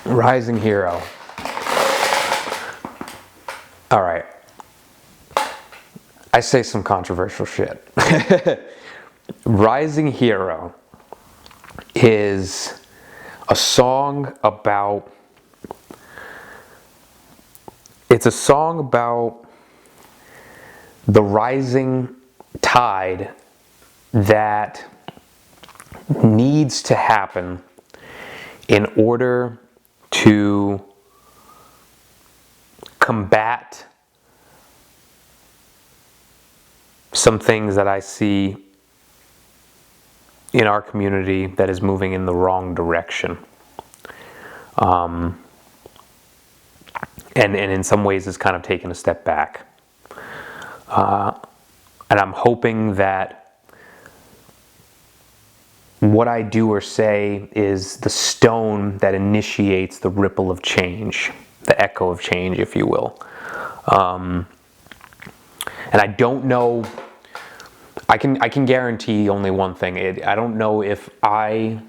Rising hero. All right. I say some controversial shit. Rising Hero is a song about... It's a song about the rising tide that needs to happen in order to combat some things that I see in our community that is moving in the wrong direction. And in some ways is kind of taking a step back. And I'm hoping that what I do or say is the stone that initiates the ripple of change, the echo of change, if you will. And I don't know, I can guarantee only one thing. I don't know if I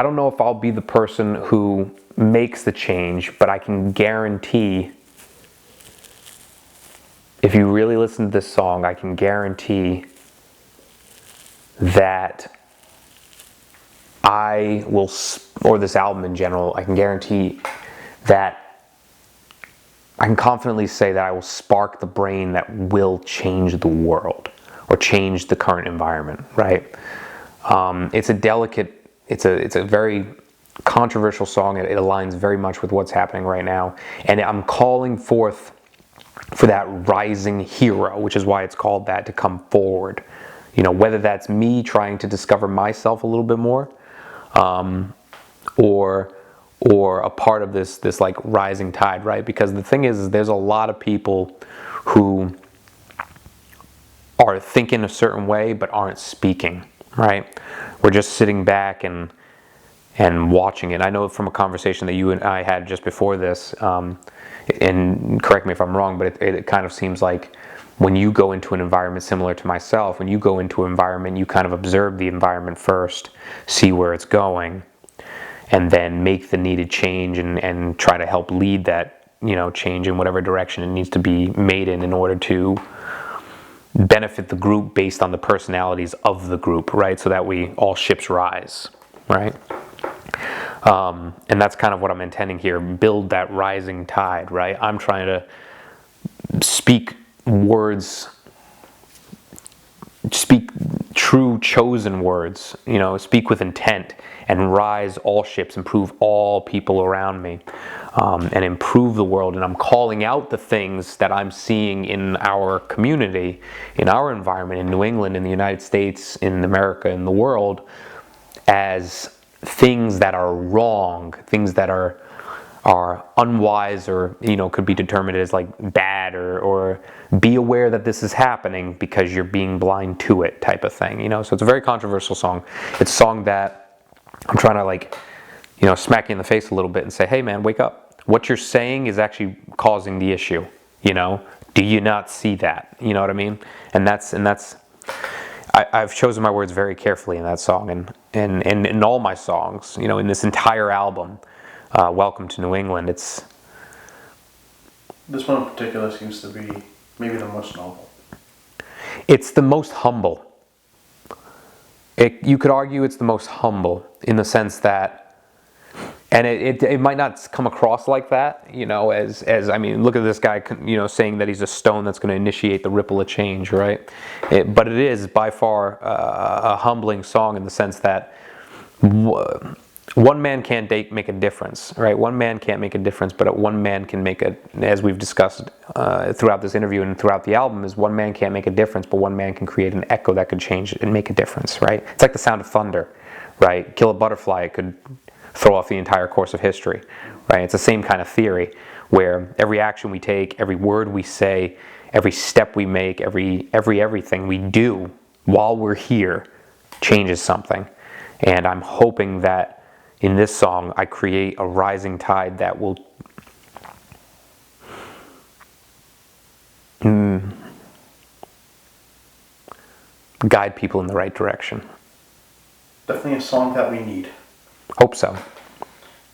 don't know if I'll be the person who makes the change, but I can guarantee, if you really listen to this song, I can guarantee that I will, or this album in general, I can guarantee that I can confidently say that I will spark the brain that will change the world or change the current environment, right? It's a delicate, it's a very controversial song. It aligns very much with what's happening right now. And I'm calling forth for that rising hero, which is why it's called that, to come forward. You know, whether that's me trying to discover myself a little bit more, or a part of this like rising tide, right? Because the thing is there's a lot of people who are thinking a certain way but aren't speaking, right? We're just sitting back and watching it. I know from a conversation that you and I had just before this, and correct me if I'm wrong, but it kind of seems like when you go into an environment similar to myself, when you go into an environment, you kind of observe the environment first, see where it's going, and then make the needed change and try to help lead that, you know, change in whatever direction it needs to be made in order to benefit the group based on the personalities of the group, right? So that we all ships rise, right? And that's kind of what I'm intending here, build that rising tide, right? I'm trying to speak words, speak true chosen words, you know, speak with intent and rise all ships, improve all people around me, and improve the world. And I'm calling out the things that I'm seeing in our community, in our environment, in New England, in the United States, in America, in the world, as things that are wrong, things that are unwise, or, you know, could be determined as like bad, or be aware that this is happening because you're being blind to it, type of thing, you know. So it's a very controversial song. It's a song that I'm trying to, like, you know, smack you in the face a little bit and say, hey man, wake up. What you're saying is actually causing the issue, you know. Do you not see that? You know what I mean? And that's I've chosen my words very carefully in that song, and in all my songs, you know, in this entire album, Welcome to New England. It's... This one in particular seems to be maybe the most noble. It's the most humble. You could argue it's the most humble in the sense that, and it might not come across like that, you know, as I mean, look at this guy, you know, saying that he's a stone that's going to initiate the ripple of change, right? But it is by far a humbling song in the sense that one man can't make a difference, right? One man can't make a difference, but one man can make as we've discussed throughout this interview and throughout the album, is one man can't make a difference, but one man can create an echo that could change and make a difference, right? It's like the sound of thunder, right? Kill a butterfly, it could throw off the entire course of history, right? It's the same kind of theory, where every action we take, every word we say, every step we make, everything we do while we're here changes something. And I'm hoping that in this song I create a rising tide that will guide people in the right direction. Definitely a song that we need. Hope so.